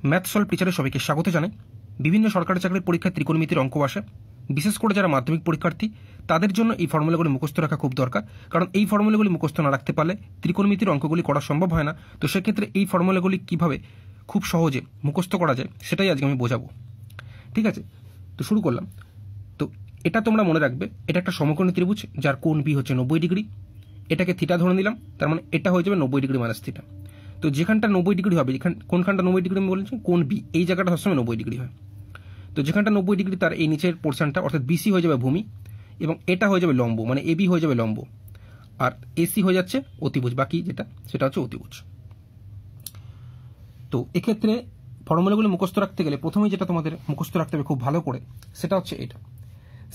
Math solve টিচারে সবাইকে স্বাগত জানাই। বিভিন্ন সরকারি চাকরির পরীক্ষায় ত্রিকোণমিতির অঙ্ক আসে, বিশেষ করে যারা মাধ্যমিক পরীক্ষার্থী তাদের জন্য এই ফর্মুলাগুলি মুখস্থ রাখা খুব দরকার, কারণ এই ফর্মুলাগুলি মুখস্থ না রাখতে পারলে ত্রিকোণমিতির অঙ্কগুলি করা সম্ভব হয় না। তো সেক্ষেত্রে এই ফর্মুলাগুলি কীভাবে খুব সহজে মুখস্থ করা যায় সেটাই আজকে আমি বোঝাবো। ঠিক আছে, তো শুরু করলাম। তো এটা তোমরা মনে রাখবে, এটা একটা সমকোণী ত্রিভুজ যার কোণ বি হচ্ছে 90 ডিগ্রি। এটাকে থিটা ধরে নিলাম, তার মানে এটা হয়ে যাবে 90 ডিগ্রি মাইনাস থিটা। তো যেখানটা 90 ডিগ্রি হবে, কোনখানটা 90 ডিগ্রি আমি বলেছি, কোণ বি, এই জায়গাটা সবসময় 90 ডিগ্রি হয়। তো যেখানটা 90 ডিগ্রি তার এই নিচের পোর্শনটা অর্থাৎ বিসি হয়ে যাবে ভূমি, এবং এটা হয়ে যাবে লম্ব, মানে এবি হয়ে যাবে লম্ব, আর এসি হয়ে যাচ্ছে অতিভুজ, বাকি যেটা সেটা হচ্ছে অতিভুজ। তো এক্ষেত্রে ফর্মুলাগুলো মুখস্থ রাখতে গেলে প্রথমেই যেটা তোমাদের মুখস্থ রাখতে হবে খুব ভালো করে, সেটা হচ্ছে এটা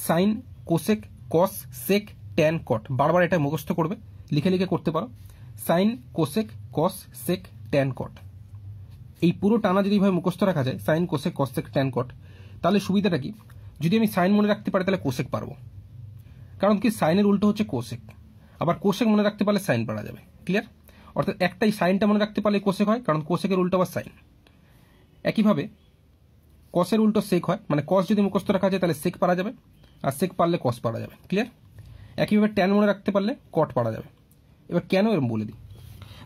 সাইন, কোসেক, কস, সেক, ট্যান, কট। বারবার এটা মুখস্থ করবে, লিখে লিখে করতে পারো। সাইন, কোসেক, কস, সেক, ট্যান, কট। এই পুরো টানা যদি ভাবে মুখস্থ রাখা যায়, সাইন, কোসেক, কস, সেক, ট্যান, কট, তাহলে সুবিধাটা কি? যদি আমি সাইন মনে রাখতে পারি তাহলে কোসেক পারবো, কারণ কি সাইনের উল্টো হচ্ছে কোসেক। আবার কোসেক মনে রাখতে পারলে সাইন পারা যাবে। ক্লিয়ার? অর্থাৎ একটাই সাইনটা মনে রাখতে পারলে কোসেক হয়, কারণ কোসেকের উল্টো আবার সাইন। একইভাবে কসের উল্টো সেক হয়, মানে কস যদি মুখস্থ রাখা যায় তাহলে সেক পারা যাবে, আর সেক পারলে কস পারা যাবে। ক্লিয়ার? একইভাবে ট্যান মনে রাখতে পারলে কট পারা যাবে। এবার কেন এরকম বলে দিই,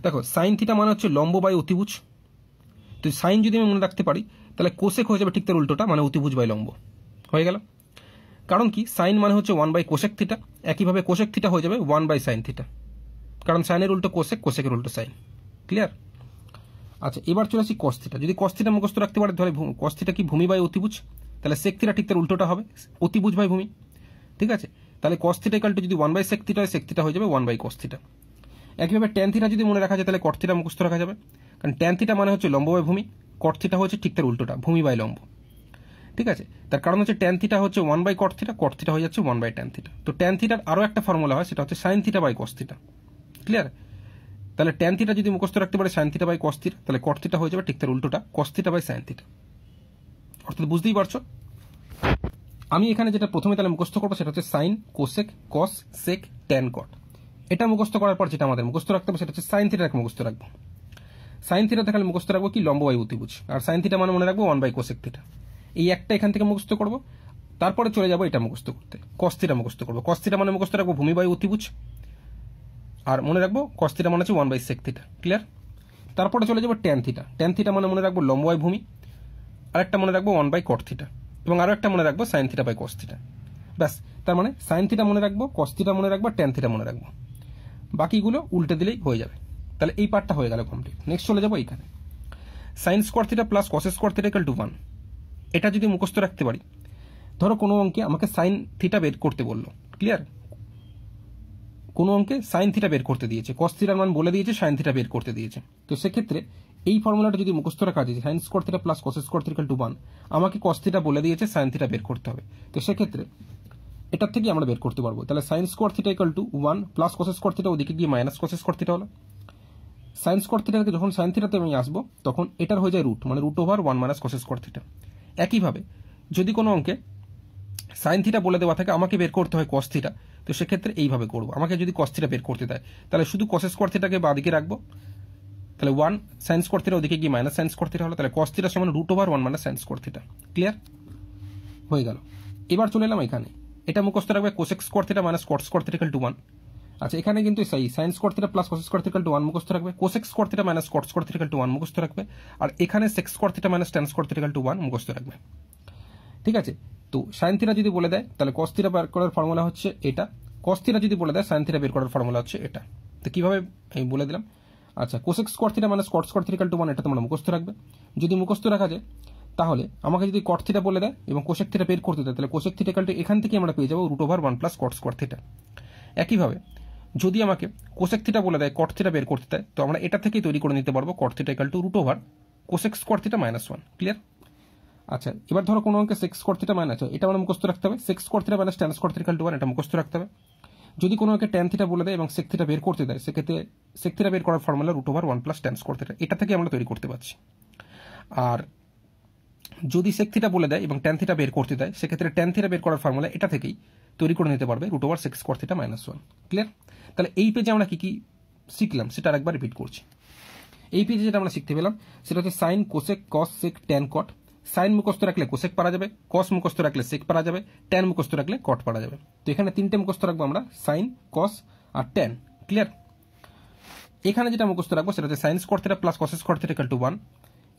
দেখো সাইন থিটা মানে হচ্ছে লম্ব বাই অতিভুজ। তো সাইন যদি আমি মনে রাখতে পারি তাহলে কোসেক হয়ে যাবে ঠিক তার উল্টোটা, মানে অতিভুজ বাই লম্ব হয়ে গেল। কারণ কি সাইন মানে হচ্ছে 1 বাই কোসেক থিটা, একইভাবে কোসেক থিটা হয়ে যাবে 1 বাই সাইন থিটা, কারণ সাইনের উল্টো কোসেক, কোসেকের উল্টো সাইন। ক্লিয়ার? আচ্ছা, এবার চলে আসি কস থিটা। যদি কস থিটা মুখস্থ রাখতে পারে, ধরে কস থিটা কি ভূমি বাই অতিভুজ, তাহলে সেক থিটা ঠিক তার উল্টোটা হবে, অতিভুজ বাই ভূমি। ঠিক আছে, তাহলে কস থিটা ইকুয়াল টু যদি 1 বাই সেক থিটা হয়, সেক থিটা হয়ে যাবে 1 বাই কস থিটা। একইভাবে ট্যান থিটা যদি মনে রাখা যায় তাহলে কট থিটা মুখস্থ রাখা যাবে, কারণ ট্যান থিটা মানে হচ্ছে লম্ব বাই ভূমি, কট থিটা হচ্ছে ঠিক তার উল্টোটা, ভূমি বাই লম্ব। ঠিক আছে, তার কারণ হচ্ছে ট্যান থিটা হচ্ছে 1 by cot theta, cot theta হয়ে যাচ্ছে 1 বাই ট্যান থিটা। তো ট্যান থিটার আরও একটা ফর্মুলা হয়, সেটা হচ্ছে sine theta by cos theta. Clear? তাহলে ট্যান থিটা যদি মুখস্থ রাখতে পারে sine theta by cos theta, তাহলে কট থিটা হয়ে যাবে ঠিক তার উল্টোটা, cos theta by sine theta. অর্থাৎ বুঝতেই পারছো, আমি এখানে যেটা প্রথমে তাহলে মুখস্থ করবো সেটা হচ্ছে সাইন, কোসেক, কস, সেক, ট্যান, কট। এটা মুখস্থ করার পর যেটা আমাদের মুখস্থ রাখতে হবে সেটা হচ্ছে সাইন থিটাকে মুখস্থ রাখবো। সাইন থিটা তাহলে মুখস্থ রাখবো কি, লম্ব বাই অতিভুজ, আর সাইন থিটা মানে মনে রাখবো 1 বাই কোসেক থিটা। এই একটা এখান থেকে মুখস্থ করবো, তারপরে চলে যাবো এটা মুখস্থ করতে, কস থিটা মুখস্থ করবো। কস থিটা মানে মুখস্থ রাখবো ভূমি বাই অতিভুজ, আর মনে রাখবো কস থিটা মানে হচ্ছে 1 বাই সেক থিটা। ক্লিয়ার? তারপরে চলে যাবো ট্যান থিটা। ট্যান থিটা মানে মনে রাখবো লম্ব বাই ভূমি, আরেকটা মনে রাখবো 1 বাই কট থিটা, এবং আরো একটা মনে রাখবো sine theta by cos theta. ব্যাস, তার মানে সাইন থিটা মনে রাখবো, কস থিটা মনে রাখবো, ট্যান থিটা মনে রাখবো, বাকিগুলো উল্টে দিলেই হয়ে যাবে। তাহলে এই পার্টটা হয়ে গেল কমপ্লিট। নেক্সট চলে যাবো এইখানে, sign square theta plus cos square theta equal to 1। এটা যদি মুখস্থ রাখতে পারি, ধরো কোনো অঙ্কে আমাকে সাইন থিটা বের করতে বললো। ক্লিয়ার? কোনো অঙ্কে সাইন থিটা বের করতে দিয়েছে, কস থিটার মান বলে দিয়েছে, সাইন থিটা বের করতে দিয়েছে। তো সেক্ষেত্রে এই ফর্মুলাটা যদি মুখস্থ রাখা যায়, sign square theta plus cos square theta equal to 1, আমাকে কস থিটা বলে দিয়েছে, সাইন থিটা বের করতে হবে। তো সেক্ষেত্রে এটার থেকে আমরা বের করতে পারবো। তাহলে sign square theta equal to 1 plus cos square theta, ওদিকে গিয়ে মাইনাস কস স্কোয়ার থিটা হলো। সাইন স্কোয়ার থিটাকে যখন সাইন থিটাতে আমি আসবো তখন এটার হয়ে যায় রুট, মানে root over 1 minus cos square theta. একইভাবে যদি কোনো অঙ্কে সাইন থিটা বলে দেওয়া থাকে, আমাকে বের করতে হয় কস থিটা, তো সেক্ষেত্রে এইভাবে করবো। আমাকে যদি কস থিটা বের করতে দেয় তাহলে শুধু কস স্কোয়ার থিটাকে বাদিকে রাখবো, তাহলে 1 সাইন স্কোয়ার থিটা, ওদিকে গিয়ে মাইনাস সাইন স্কোয়ার থিটা হলো, তাহলে কস থিটা সমান root over 1 minus sine square theta. Clear? হয়ে গেল। এবার চলে এলাম এখানে, এটা মুখস্থ রাখবে cosec square theta minus cot square theta equal to 1। আচ্ছা, এখানে কিন্তু সেই sine square theta plus cos square theta equal to 1 মুখস্থ রাখবে, cosec square theta minus cot square theta equal to 1 মুখস্থ রাখবে, আর এখানে sec square theta minus tan square theta equal to 1 মুখস্থ রাখবে। ঠিক আছে? তো সাইন থিটা যদি বলে দেয় তাহলে কস থিটা বের করার ফর্মুলা হচ্ছে এটা, কস থিটা যদি বলে দেয় সাইন থিটা বের করার ফর্মুলা হচ্ছে এটা। তো কিভাবে আমি বলে দিলাম। আচ্ছা, cosec square theta minus cot square theta equal to 1, এটা তোমরা মুখস্থ রাখবে। যদি মুখস্থ রাখা যায় তাহলে আমাকে যদি কট থিটা বলে দেয় এবং কোসেক থিটা বের করতে দেয়, তাহলে কোসেক থিটা ইকুয়াল টু এখান থেকে আমরা পেয়ে যাবো root over 1 plus cot square theta. একইভাবে যদি আমাকে কোসেক থিটা বলে দেয়, কট থিটা বের করতে দেয়, তো আমরা এটা থেকেই তৈরি করে নিতে পারবো cot theta equal to root over cosec square theta minus 1। Clear? আচ্ছা, এবার ধরো কোনো অঙ্কে সেক স্কোয়ার থিটা মাইনাস, এটা আমরা মুখস্থ রাখতে হবে, sec square theta minus tan square theta equal to 1, এটা মুখস্থ রাখতে হবে। যদি কোনো অঙ্কে ট্যান থিটা বলে দেয় এবং সেক থিটা বের করতে দেয়, সেক্ষেত্রে সেক থিটা বের করার formula root over 1 plus tan square theta, এটা থেকে আমরা তৈরি করতে পারছি। আর যদি সেক থিটা বলে দেয় এবং ট্যান থিটা বের করতে দেয়, সেক্ষেত্রে ট্যান থিটা বের করার ফর্মুলা এটা থেকেই তৈরি করে নিতে পারবে root over sec square theta minus 1। Clear? তাহলে এই পেজে আমরা কি কি শিখলাম সেটা আরেকবার রিপিট করছি। এই পেজে যেটা আমরা শিখতে পেলাম সেটা হচ্ছে সাইন, কোসেক, কস, সেক, ট্যান, কট। সাইন মুখস্থ রাখলে কোসেক পারা যাবে, কস মুখস্থ রাখলে সেক পারা যাবে, ট্যান মুখস্থ রাখলে কট পারা যাবে। তো এখানে তিনটে মুখস্থ রাখবো আমরা, সাইন, কস আর ট্যান। ক্লিয়ার? এখানে যেটা মুখস্থ রাখবো সেটা হচ্ছে sine square theta plus cos square theta equal to 1।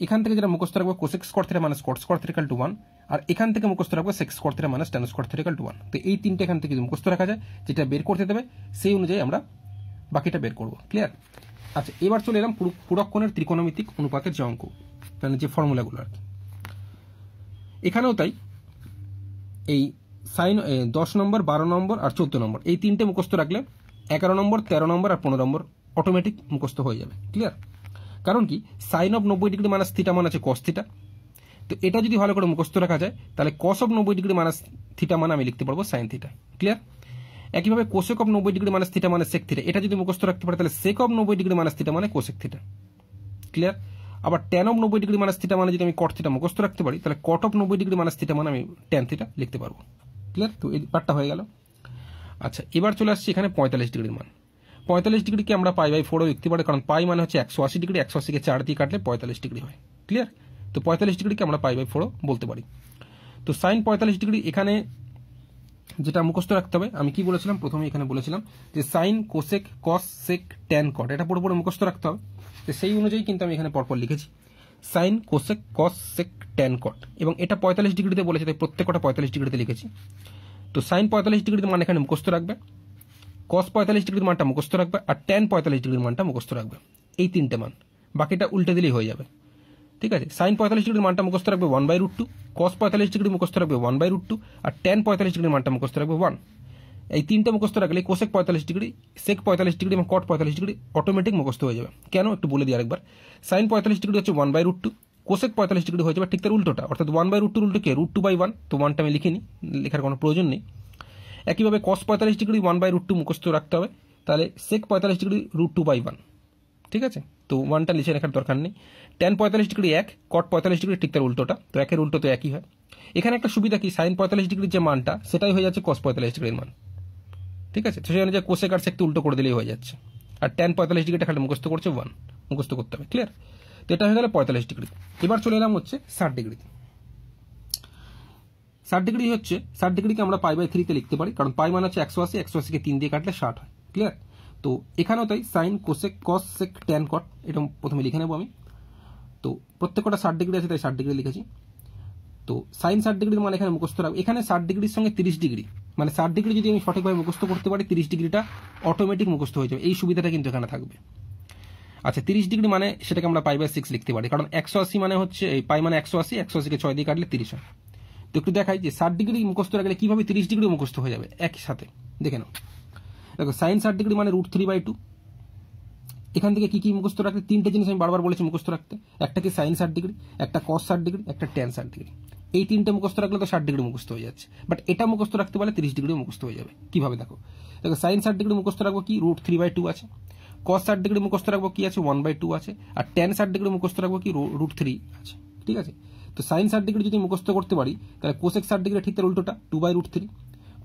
এখান থেকে যেটা মুখস্থ রাখবো cosec square theta minus cot square theta equal to 1। আর এখান থেকে মুখস্থ রাখবো sec square theta minus tan square theta equal to 1। তো এই তিনটে এখান থেকে মুখস্থ রাখা যায়, যেটা বের করতে দেবে সেই অনুযায়ী আমরা বাকিটা বের করবো। ক্লিয়ার? আচ্ছা, এবার চলে এলাম পূরক কোণের ত্রিকোণমিতিক অনুপাতের যে অঙ্ক, মানে যে ফর্মুলাগুলো আর কি। এখানেও তাই, এই সাইন 10 নম্বর, 12 নম্বর আর 14 নম্বর এই তিনটে মুখস্থ রাখলে 11 নম্বর, 13 নম্বর আর 15 নম্বর অটোমেটিক মুখস্থ হয়ে যাবে। ক্লিয়ার? কারণ কি, sine of 90 degree minus theta মানে আছে কস থিটা। তো এটা যদি ভালো করে মুখস্থ রাখা যায় তাহলে cos of 90 degree minus theta মানে আমি লিখতে পারবো সাইন থিটা। ক্লিয়ার? একইভাবে cosec of 90 degree minus theta মানে সেক থিটা, এটা যদি মুখস্থ রাখতে পারে তাহলে sake of 90 degree minus theta মানে কোসেক থিটা। ক্লিয়ার? আবার tan of 90 degree minus theta মানে যদি আমি কট থিটা মুখস্থ রাখতে পারি তাহলে কট অফ 90 ডিগ্রি মাইনাস থিটা মানে আমি ট্যান থিটা লিখতে পারবো। ক্লিয়ার? তো এই পার্টটা হয়ে গেল। আচ্ছা, এবার চলে আসছি এখানে 45 ডিগ্রির মান। 45 ডিগ্রিকে আমরা পাই বাই 4ও লিখতে পারি, কারণ পাই মানে হচ্ছে 180 ডিগ্রি, 180কে 4 দিয়ে কাটলে 45 ডিগ্রি হয়। ক্লিয়ার? তো 45 ডিগ্রিকে আমরা পাই বাই 4ও বলতে পারি। তো সাইন 45 ডিগ্রি এখানে যেটা মুখস্থ রাখতে হবে, আমি কি বলেছিলাম প্রথমে, এখানে বলেছিলাম যে সাইন, কোসেক, কস, সেক, ট্যান, কট, এটা পুরোপুরি মুখস্থ রাখতে হবে। তো সেই অনুযায়ী কিন্তু আমি এখানে পরপর লিখেছি সাইন, কোসেক, কস, সেক, ট্যান, কট, এবং এটা 45 ডিগ্রিতে বলেছে তাই প্রত্যেকটা 45 ডিগ্রিতে লিখেছি। তো সাইন 45 ডিগ্রির মান এখানে মুখস্থ রাখবে, কস 45 ডিগ্রির মানটা মুখস্থ রাখবে, আর ট্যান 45 ডিগ্রির মানটা মুখস্থ রাখবে। এই তিনটে মান, বাকিটা উল্টে দিলেই হয়ে যাবে। ঠিক আছে? সাইন 45 ডিগ্রির মানটা মুখস্থ রাখবে 1/√2, কস 45 ডিগ্রি মুখস্থ রাখবে 1/√2, আর ট্যান 45 ডিগ্রির মানটা মুখস্থ রাখবে 1। এই তিনটা মুখস্থ রাখলে কোসেক 45 ডিগ্রি, সেক 45 ডিগ্রি এবং কট 45 ডিগ্রি অটোমেটিক মুখস্থ হয়ে যাবে। কেন একটু বলে দিই আরেকবার। সাইন 45 ডিগ্রি হচ্ছে 1/√2, কোসেক 45 ডিগ্রি হয়ে যাবে ঠিক তার উল্টোটা, অর্থাৎ 1/√2 উল্টো কে √2/1, তো 1টা আমি লিখিনি, লেখার কোনো প্রয়োজন নেই। একইভাবে কস 45 ডিগ্রি 1/√2 মুখস্থ রাখতে হবে, তাহলে সেক 45 ডিগ্রি √2/1। ঠিক আছে? তো 1টা লিখে রাখার দরকার নেই। ট্যান 45 ডিগ্রি 1, কট 45 ডিগ্রি ঠিক তার উল্টোটা, তো একের উল্টো তো একই হয়। এখানে একটা সুবিধা কি, সাইন 45 ডিগ্রির যে মানটা সেটাই হয়ে যাচ্ছে কস 45 ডিগ্রির মান। ঠিক আছে? তো সেখানে যে কোসেক আর সেককে উল্টো করে দিলেই হয়ে যাচ্ছে। আর ট্যান 45 ডিগ্রিটা খালি মুখস্থ করছে 1, মুখস্থ করতে হবে। ক্লিয়ার? তো এটা হয়ে গেল 45 ডিগ্রি। এবার চলে এলাম হচ্ছে 60 ডিগ্রি। 60 ডিগ্রি হচ্ছে, 60 ডিগ্রিকে আমরা পাই বাই 3তে লিখতে পারি, কারণ পাই মানে হচ্ছে 180, 180কে 3 দিয়ে কাটলে 60 হয়। ক্লিয়ার? তো এখানেও তাই সাইন, কোসেক, কস, সেক, ট্যান, কট, এটা প্রথমে লিখে নেবো আমি। তো প্রত্যেকটা 60 ডিগ্রি আছে তাই 60 ডিগ্রি লিখেছি। তো সাইন 60 ডিগ্রির মানে এখানে মুখস্থ রাখবো। এখানে 60 ডিগ্রির সঙ্গে 30 ডিগ্রি, মানে 60 ডিগ্রি যদি আমি সঠিকভাবে মুখস্থ করতে পারি 30 ডিগ্রিটা অটোমেটিক মুখস্থ হয়ে যাবে, এই সুবিধাটা কিন্তু এখানে থাকবে। আচ্ছা, 30 ডিগ্রি মানে সেটাকে আমরা পাই বাই 6 লিখতে পারি, কারণ 180 মানে হচ্ছে এই পাই মানে 180, 180কে 6 দিয়ে কাটলে 30 হয়। তো একটু দেখাই যে 60 ডিগ্রি মুখস্থ রাখলে কিভাবে 30 ডিগ্রি মুখস্থ হয়ে যাবে একই সাথে, দেখে নাও। দেখো, সাইন 60 ডিগ্রি মানে √3/2। এখান থেকে কি কি মুখস্থ রাখতে, তিনটে জিনিস আমি বারবার বলেছি মুখস্থ রাখতে, একটা কি সাইন 60 ডিগ্রি, একটা কস 60 ডিগ্রি, একটা ট্যান 60 ডিগ্রি। এই তিনটে মুখস্থ রাখলে তো 60 ডিগ্রি মুখস্থ হয়ে যাচ্ছে, বাট এটা মুখস্থ রাখতে পারলে 30 ডিগ্রি মুখস্থ হয়ে যাবে। কিভাবে দেখো, সাইন 60 ডিগ্রি মুখস্থ রাখবো কি, √3/2 আছে, কস 60 ডিগ্রি মুখস্থ রাখবো কি আছে, 1/2 আছে, আর ট্যান 60 ডিগ্রি মুখস্থ রাখবো কি, √3 আছে। ঠিক আছে? তো সাইন 60 ডিগ্রি যদি মুখস্থ করতে পারি তাহলে কোসেক 60 ডিগ্রি ঠিক তার উল্টোটা 2/√3।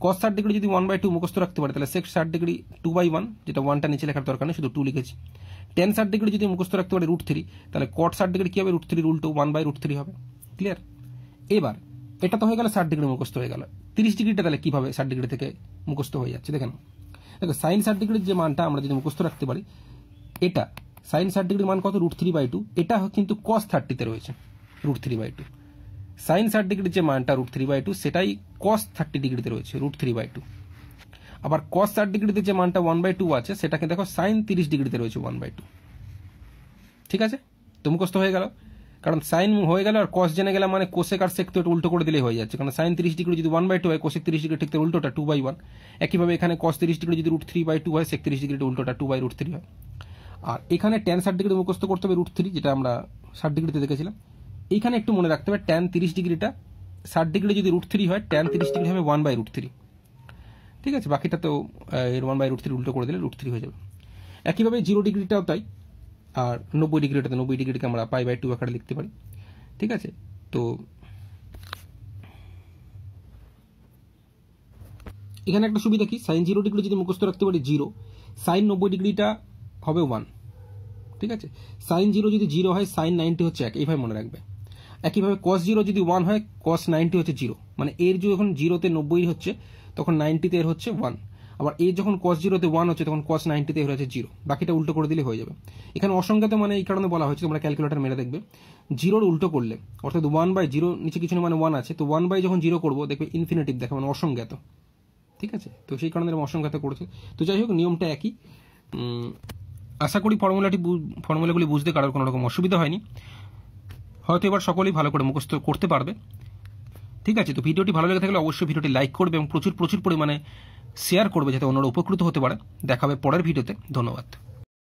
কস 60 ডিগ্রি যদি 1/2 মুখস্থ রাখতে পারি তাহলে সেক 60 ডিগ্রি 2/1, যেটা 1টা নিচে লেখার দরকার নেই, শুধু 2 লিখেছি। ট্যান 60 ডিগ্রি যদি মুখস্থ রাখতে পারি √3, তাহলে কট 60 ডিগ্রি কি হবে, √3 উল্টো 1/√3 হবে। ক্লিয়ার? এবার এটা তো হয়ে গেল 60 ডিগ্রি মুখস্থ হয়ে গেল। 30 ডিগ্রিটা তাহলে কিভাবে 60 ডিগ্রি থেকে মুখস্থ হয়ে যাচ্ছে দেখেন। দেখো, সাইন 60 ডিগ্রির যে মানটা আমরা যদি মুখস্থ রাখতে পারি, এটা সাইন 60 ডিগ্রির মান কত, √3/2, এটা কিন্তু কস 30তে রয়েছে √3/2। সাইন 60 ডিগ্রির যে মানটা √3/2 সেটাই কস 30 ডিগ্রিতে রয়েছে √3/2। আবার কস 60 ডিগ্রিতে যে মানটা 1/2 আছে সেটাকে দেখো সাইন 30 ডিগ্রিতে রয়েছে 1/2। ঠিক আছে? তো মুখস্থ হয়ে গেল, কারণ সাইন হয়ে গেল আর কস জেনে গেলাম, মানে কোসেক আর সেক তো এটা উল্টো করে দিলেই হয়ে যাচ্ছে, কারণ সাইন 30 ডিগ্রি যদি 1/2 হয়, কোসেক 30 ডিগ্রি ঠিক তার উল্টোটা 2/1। একইভাবে এখানে কস 30 ডিগ্রি যদি √3/2 হয়, সেক 30 ডিগ্রি উল্টোটা 2/√3 হয়। আর এখানে ট্যান 60 ডিগ্রি মুখস্থ করতে হবে √3, যেটা আমরা 60 ডিগ্রিতে দেখেছিলাম। এইখানে একটু মনে রাখতে হবে ট্যান 30 ডিগ্রিটা 60 ডিগ্রি যদি √3 হয়, ট্যান 30 ডিগ্রি হবে 1/√3। ঠিক আছে? বাকিটা তো এর 1/√3 উল্টো করে দিলে √3 হয়ে যাবে। একইভাবে 0 ডিগ্রিটাও তাই, আর 90 ডিগ্রিটাতে 90 ডিগ্রিকে আমরা পাই/2 আকারে লিখতে পারি। ঠিক আছে? তো এখানে একটা সুবিধা কি, সাইন 0 ডিগ্রি যদি মুখস্থ রাখতে পারি 0, সাইন 90 ডিগ্রিটা হবে 1। ঠিক আছে। সাইন 0 যদি 0 হয় সাইন 90 হচ্ছে 1, এইভাবে মনে রাখবে। একইভাবে cos 0 যদি 1 হয় cos 90 হচ্ছে 0, মানে এর যখন 0-তে 90 হচ্ছে তখন 90-তে এর হচ্ছে 1, আবার এর যখন cos 0-তে 1 হচ্ছে তখন cos 90-তে এর হচ্ছে 0। বাকিটা উল্টো করে দিলে হয়ে যাবে। এখানে অসংখ্যাত মানে এই কারণে বলা হয়েছে, তোমরা ক্যালকুলেটর মেরে দেখবে 0-র উল্টো করলে, অর্থাৎ 1/0 নিচে কিছু মানে 1 আছে, তো 1 যখন 0 করবো দেখবে ইনফিনিটিভ দেখে, মানে অসংখ্যাত। ঠিক আছে, তো সেই কারণে এরকম অসংখ্যাত করেছে। তো যাই হোক, নিয়মটা একই। আশা করি ফর্মুলাগুলি বুঝতে কারোর কোনো রকম অসুবিধা হয়নি, হয়তো এবার সকলেই ভালো করে মুখস্থ করতে পারবে। ঠিক আছে, তো ভিডিওটি ভালো লেগে থাকলে অবশ্যই ভিডিওটি লাইক করবে এবং প্রচুর পরিমাণে শেয়ার করবে, যাতে অন্যরা উপকৃত হতে পারে। দেখা হবে পরের ভিডিওতে। ধন্যবাদ।